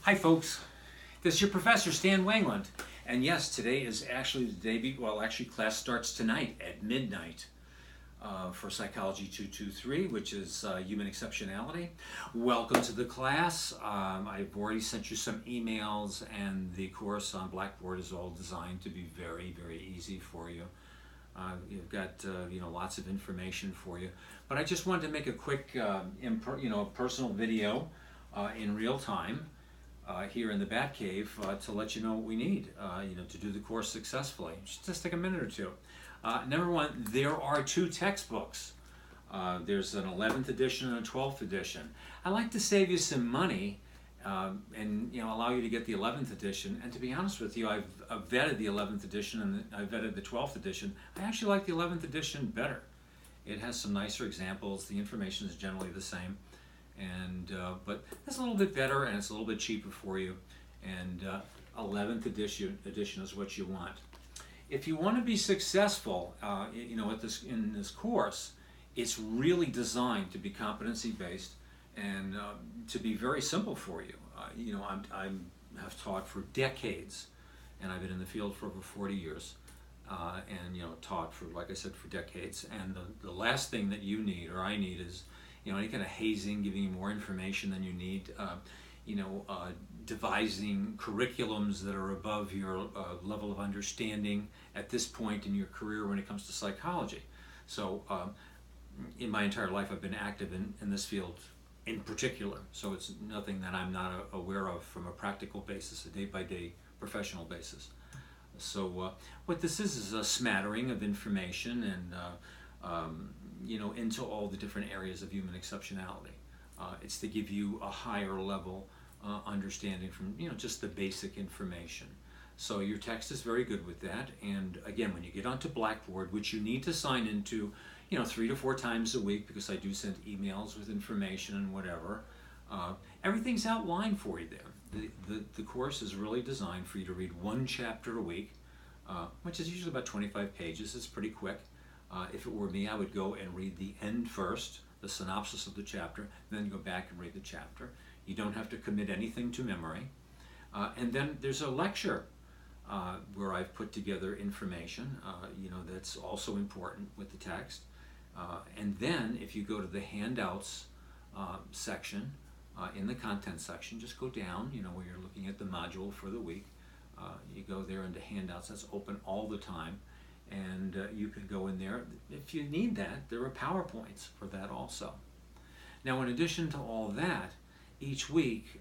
Hi folks, this is your professor Stan Wangland, and yes, today is actually the day, actually class starts tonight at midnight for Psychology 223, which is Human Exceptionality. Welcome to the class. I've already sent you some emails, and the course on Blackboard is all designed to be very, very easy for you. You've got lots of information for you, but I just wanted to make a quick personal video in real time here in the Batcave to let you know what we need to do the course successfully. Just take a minute or two. Number one, there are two textbooks. There's an 11th edition and a 12th edition. I like to save you some money and allow you to get the 11th edition. And to be honest with you, I've vetted the 11th edition and I've vetted the 12th edition. I actually like the 11th edition better. It has some nicer examples. The information is generally the same, and but it's a little bit better and it's a little bit cheaper for you. And 11th edition is what you want. If you want to be successful, in this course, it's really designed to be competency-based and to be very simple for you. I have taught for decades, and I've been in the field for over 40 years, and taught for, like I said, for decades. And the last thing that you need, or I need, is any kind of hazing, giving you more information than you need. Devising curriculums that are above your level of understanding at this point in your career when it comes to psychology. So in my entire life I've been active in this field in particular, so it's nothing that I'm not aware of from a practical basis, a day-by-day professional basis. So what this is a smattering of information and into all the different areas of human exceptionality. It's to give you a higher level understanding from just the basic information. So your text is very good with that. And again, when you get onto Blackboard, which you need to sign into 3 to 4 times a week, because I do send emails with information and whatever, everything's outlined for you there. The course is really designed for you to read 1 chapter a week, which is usually about 25 pages. It's pretty quick. If it were me, I would go and read the end first, the synopsis of the chapter, then go back and read the chapter. You don't have to commit anything to memory. And then there's a lecture where I've put together information, that's also important with the text. And then if you go to the handouts section, in the content section, just go down, where you're looking at the module for the week. You go there into handouts. That's open all the time. And you can go in there. If you need that, there are PowerPoints for that also. Now, in addition to all that, each week,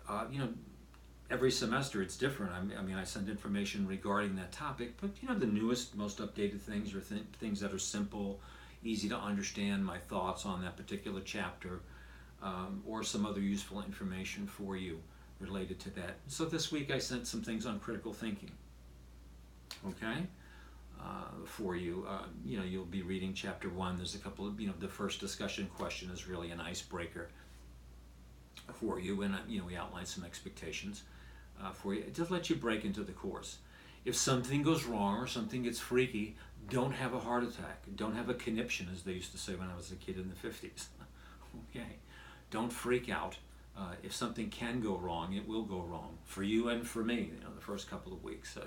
every semester it's different. I mean, I send information regarding that topic, but the newest, most updated things are things that are simple, easy to understand, my thoughts on that particular chapter, or some other useful information for you related to that. So this week I sent some things on critical thinking. Okay? For you, you'll be reading chapter 1. There's a couple of, the first discussion question is really an icebreaker for you, and we outline some expectations for you to let you break into the course. If something goes wrong or something gets freaky, don't have a heart attack. Don't have a conniption, as they used to say when I was a kid in the 50s. Okay, don't freak out. If something can go wrong, it will go wrong for you and for me. The first couple of weeks,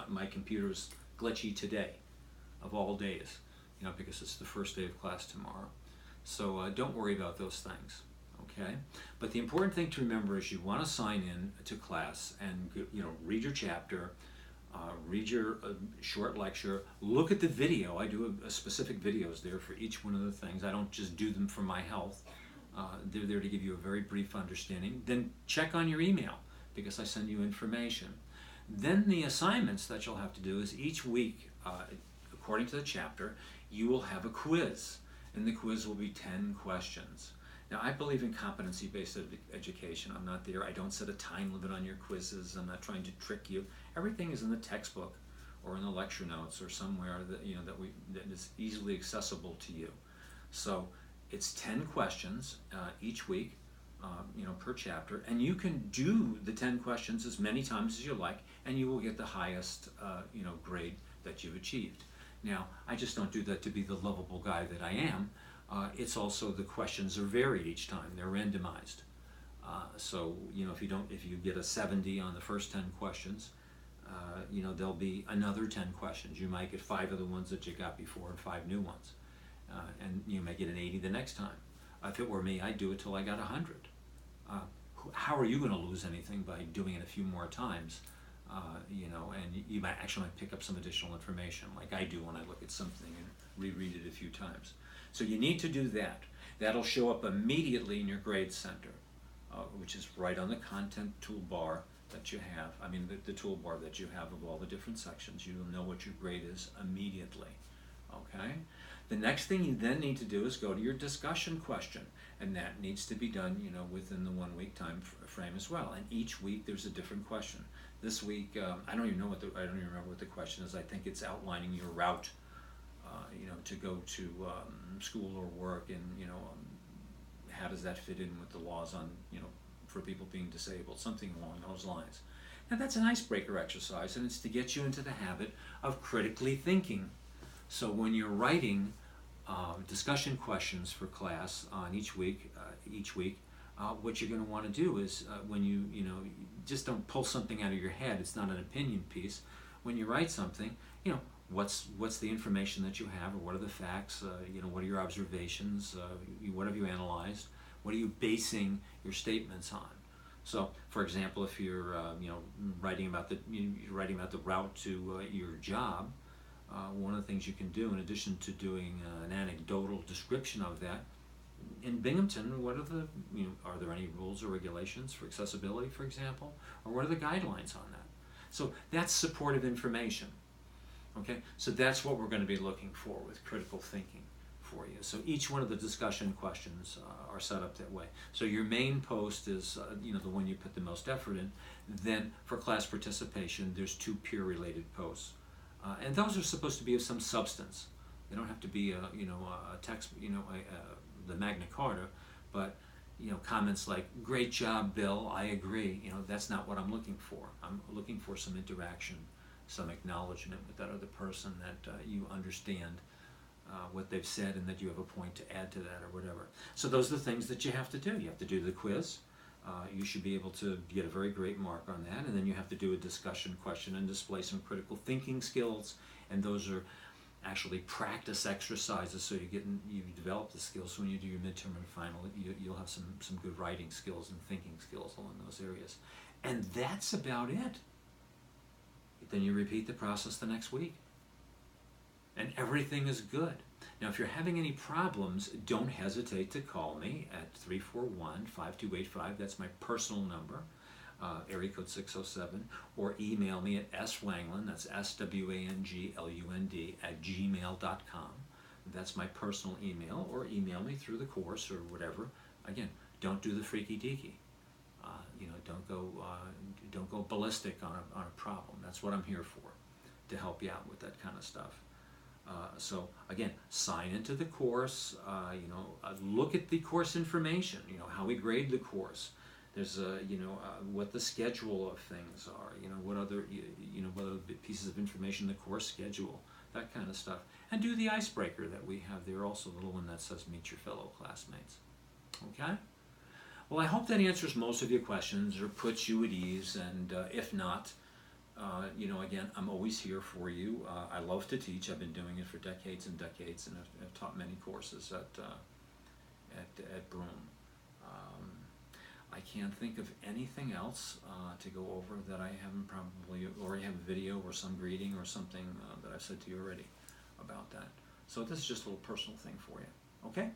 my computer's glitchy today, of all days, because it's the first day of class tomorrow. So don't worry about those things. Okay, but the important thing to remember is you want to sign in to class and read your chapter, read your short lecture, look at the video. I do a specific videos there for each one of the things. I don't just do them for my health. They're there to give you a very brief understanding. Then check on your email, because I send you information. Then the assignments that you'll have to do is each week, according to the chapter, you will have a quiz, and the quiz will be 10 questions. Now, I believe in competency-based education. I'm not there. I don't set a time limit on your quizzes. I'm not trying to trick you. Everything is in the textbook or in the lecture notes or somewhere that is easily accessible to you. So it's 10 questions each week, per chapter, and you can do the 10 questions as many times as you like, and you will get the highest, grade that you've achieved. Now, I just don't do that to be the lovable guy that I am. It's also the questions are varied each time. They're randomized. So if you get a 70 on the first 10 questions, there'll be another 10 questions. You might get 5 of the ones that you got before and 5 new ones, and you may get an 80 the next time. If it were me, I'd do it till I got 100. How are you going to lose anything by doing it a few more times? And you might pick up some additional information, like I do when I look at something and reread it a few times. So you need to do that. That'll show up immediately in your grade center, which is right on the content toolbar that you have. The toolbar that you have of all the different sections. You'll know what your grade is immediately. Okay? The next thing you then need to do is go to your discussion question, and that needs to be done, within the 1 week time frame as well. And each week there's a different question. This week, I don't even remember what the question is. I think it's outlining your route, to go to school or work, and how does that fit in with the laws on, for people being disabled, something along those lines. Now that's an icebreaker exercise, and it's to get you into the habit of critically thinking. So when you're writing discussion questions for class on each week, what you're going to want to do is when you just don't pull something out of your head. It's not an opinion piece. When you write something, what's the information that you have, or what are the facts? What are your observations? What have you analyzed? What are you basing your statements on? So, for example, if you're writing about the route to your job, one of the things you can do, in addition to doing an anecdotal description of that, in Binghamton, are there any rules or regulations for accessibility, for example, or what are the guidelines on that? So that's supportive information. Okay, so that's what we're going to be looking for with critical thinking for you. So each one of the discussion questions are set up that way. So your main post is the one you put the most effort in. Then for class participation, there's 2 peer-related posts. And those are supposed to be of some substance. They don't have to be a text, the Magna Carta, but comments like "Great job, Bill. I agree." That's not what I'm looking for. I'm looking for some interaction, some acknowledgement with that other person, that you understand what they've said and that you have a point to add to that or whatever. So those are the things that you have to do. You have to do the quiz. You should be able to get a very great mark on that, and then you have to do a discussion question and display some critical thinking skills, and those are actually practice exercises, so you develop the skills. So when you do your midterm and final, you'll have some good writing skills and thinking skills along those areas. And that's about it. Then you repeat the process the next week, and everything is good. Now, if you're having any problems, don't hesitate to call me at 341-5285. That's my personal number, area code 607, or email me at swanglund, that's SWANGLUND, @gmail.com. That's my personal email, or email me through the course or whatever. Again, don't do the freaky deaky. Don't go ballistic on a problem. That's what I'm here for, to help you out with that kind of stuff. So again, sign into the course. Look at the course information. How we grade the course. There's what the schedule of things are. What other pieces of information, the course schedule, that kind of stuff. And do the icebreaker that we have there, also, the little one that says "Meet your fellow classmates." Okay. Well, I hope that answers most of your questions or puts you at ease. And if not, again, I'm always here for you. I love to teach. I've been doing it for decades and decades, and I've taught many courses at Broome. I can't think of anything else to go over that I haven't probably already have a video or some greeting or something that I've said to you already about that. So this is just a little personal thing for you. Okay?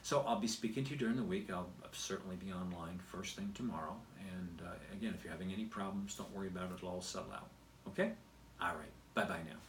So I'll be speaking to you during the week. I'll certainly be online first thing tomorrow. And again, if you're having any problems, don't worry about it. It'll all settle out. Okay? All right. Bye-bye now.